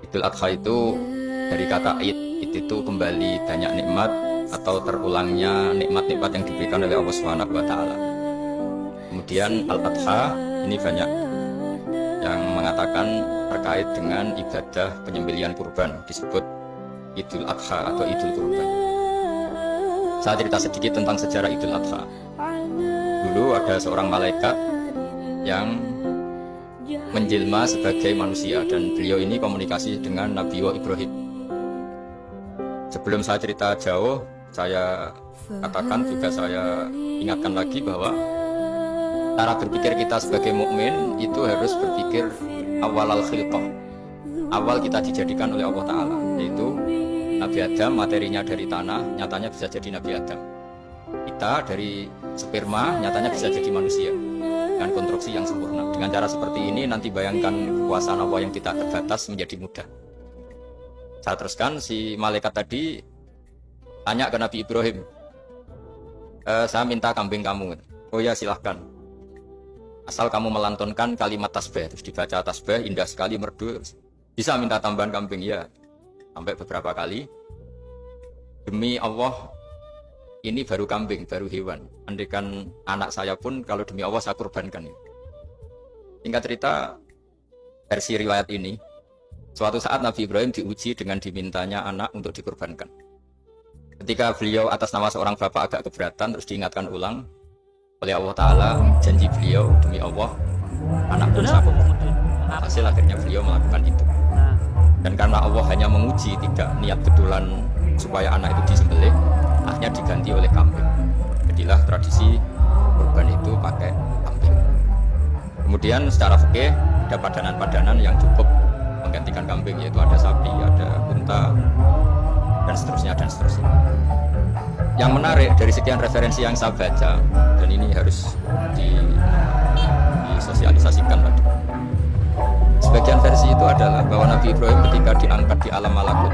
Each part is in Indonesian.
Idul Adha itu dari kata id itu kembali banyak nikmat atau terulangnya nikmat-nikmat yang diberikan oleh Allah Subhanahu wa taala. Kemudian Al-Adha ini banyak yang mengatakan terkait dengan ibadah penyembelihan kurban, disebut Idul Adha atau Idul Kurban. Saya cerita sedikit tentang sejarah Idul Adha. Dulu ada seorang malaikat yang menjelma sebagai manusia dan beliau ini komunikasi dengan Nabi Ibrahim. Sebelum saya cerita jauh, saya katakan juga saya ingatkan lagi bahwa cara berpikir kita sebagai mukmin itu harus berpikir awal al-khilqah. Awal kita dijadikan oleh Allah Ta'ala, yaitu Nabi Adam materinya dari tanah, nyatanya bisa jadi Nabi Adam. Kita dari sperma, nyatanya bisa jadi manusia dengan konstruksi yang sempurna. Dengan cara seperti ini nanti bayangkan kekuasaan Allah yang tidak terbatas menjadi mudah. Saya teruskan, si malaikat tadi tanya ke Nabi Ibrahim, saya minta kambing kamu. Oh ya silahkan, asal kamu melantunkan kalimat tasbih. Terus dibaca tasbih, indah sekali, merdu. Bisa minta tambahan kambing? Ya, sampai beberapa kali. Demi Allah, ini baru kambing, baru hewan. Andaikan anak saya pun kalau demi Allah saya kurbankan. Singkat cerita, versi riwayat ini, suatu saat Nabi Ibrahim diuji dengan dimintanya anak untuk dikurbankan. Ketika beliau atas nama seorang bapak agak keberatan, terus diingatkan ulang oleh Allah Ta'ala, janji beliau demi Allah, anak pun saya kurbankan. Hasil akhirnya beliau melakukan itu. Dan karena Allah hanya menguji, tidak niat betulan supaya anak itu disembelih, akhirnya diganti oleh kambing. Jadilah tradisi kurban itu pakai kambing. Kemudian secara fikih ada padanan-padanan yang cukup menggantikan kambing, yaitu ada sapi, ada unta, dan seterusnya dan seterusnya. Yang menarik dari sekian referensi yang saya baca, dan ini harus disosialisasikan tadi. Sebagian versi itu adalah bahwa Nabi Ibrahim ketika diangkat di alam malakut,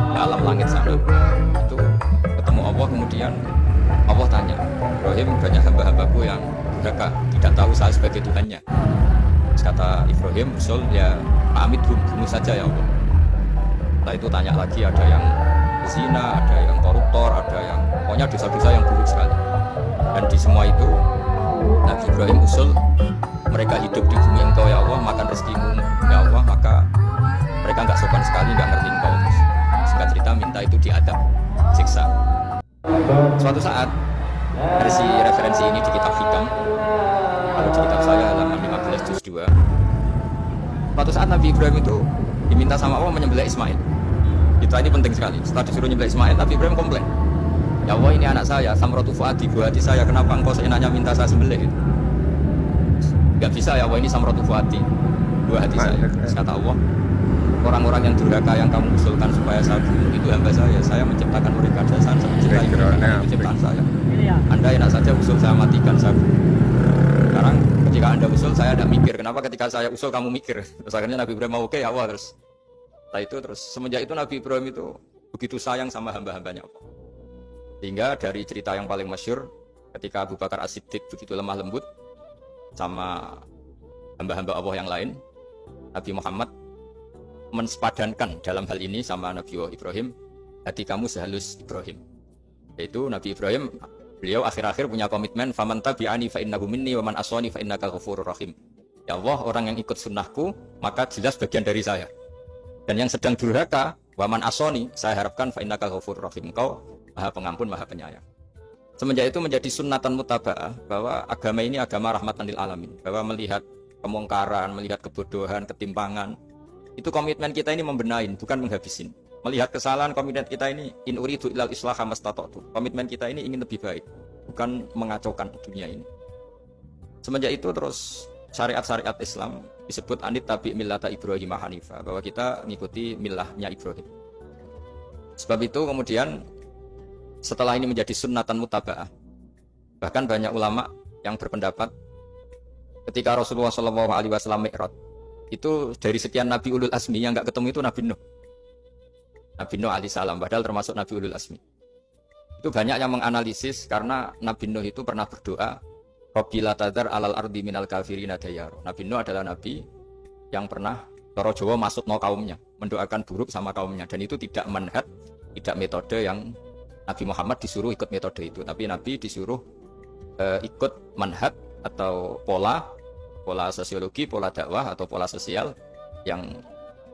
di alam langit sana, itu ketemu Allah, kemudian Allah tanya, Ibrahim, banyak hamba-hambaku yang durhaka, tidak tahu saya sebagai Tuhannya. Terus kata Ibrahim, betul ya, pamit bunuh saja ya Allah. Setelah itu tanya lagi, ada yang zina, ada yang koruptor, ada yang pokoknya dosa-dosa yang buruk sekali. Dan di semua itu Nabi Ibrahim usul, mereka hidup di bumi engkau ya Allah, makan rezekimu ya Allah, maka mereka nggak sopan sekali, nggak ngerti engkau. Terus singkat cerita minta itu diadab, siksa. Suatu saat versi referensi ini di kitab Hikam, kalau di kitab saya halaman 15 juz 2, suatu saat Nabi Ibrahim itu diminta sama Allah menyembelih Ismail. Kita ini penting sekali. Setelah disuruh menyembelih Ismail, Nabi Ibrahim komplain, ya Allah, ini anak saya, samratu fuadi, buah hati saya, kenapa engkau seenaknya minta saya sembelih? Gak bisa ya Allah, ini samratu fuadi, buah hati saya. Terus kata Allah, orang-orang yang durhaka yang kamu usulkan supaya saya bunuh itu hamba saya menciptakan mereka, dan saya mencintai mereka, itu ciptaan saya. Anda enak saja usul saya matikan, saya bunuh. Sekarang ketika Anda usul, saya tidak mikir, kenapa ketika saya usul kamu mikir? Terus akhirnya Nabi Ibrahim mau, oke ya Allah. Terus setelah itu, terus semenjak itu Nabi Ibrahim itu begitu sayang sama hamba-hambanya Allah. Sehingga dari cerita yang paling masyhur, ketika Abu Bakar As-Siddiq begitu lemah lembut sama hamba-hamba Allah yang lain, Nabi Muhammad mensepadankan dalam hal ini sama Nabi Ibrahim, hati kamu sehalus Ibrahim. Yaitu Nabi Ibrahim, beliau akhir-akhir punya komitmen, faman tabi'ani fa innahu minni wa man aswani fa innaka ghafurur rahim. Ya Allah, orang yang ikut sunnahku maka jelas bagian dari saya. Dan yang sedang durhaka, wa man aswani, saya harapkan fa innaka ghafurur rahim. Engkau Maha Pengampun, Maha Penyayang. Semenjak itu menjadi sunnatan mutaba'ah bahwa agama ini agama rahmatan lil alamin, bahwa melihat kemungkaran, melihat kebodohan, ketimpangan, itu komitmen kita ini membenahin, bukan menghabisin. Melihat kesalahan, komitmen kita ini in uridu ilal islaha mastata'tu. Komitmen kita ini ingin lebih baik, bukan mengacaukan dunia ini. Semenjak itu terus syariat-syariat Islam disebut anit tabi millata Ibrahim Hanifah, bahwa kita mengikuti millahnya Ibrahim. Sebab itu kemudian setelah ini menjadi sunnatan mutaba'ah, bahkan banyak ulama yang berpendapat ketika Rasulullah SAW mi'raj, itu dari sekian Nabi Ulul Azmi yang nggak ketemu itu Nabi Nuh. Nabi Nuh alaihissalam, padahal termasuk Nabi Ulul Azmi. Itu banyak yang menganalisis karena Nabi Nuh itu pernah berdoa, Rabbi la tadhar alal ardi minal kafirina dayyara. Nabi Nuh adalah Nabi yang pernah Cara Jawa maksudno kaumnya, mendoakan buruk sama kaumnya, dan itu tidak manhaj, tidak metode yang Nabi Muhammad disuruh ikut metode itu, tapi Nabi disuruh ikut manhaj atau pola sosiologi, pola dakwah atau pola sosial yang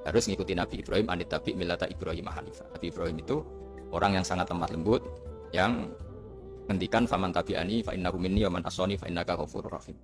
harus mengikuti Nabi Ibrahim, anittabi millata Ibrahim hanifah. Nabi Ibrahim itu orang yang sangat lemah lembut, yang ngendikan faman tabi'ani fa innahu minni wa man asani fa innaka ghafurur rahim.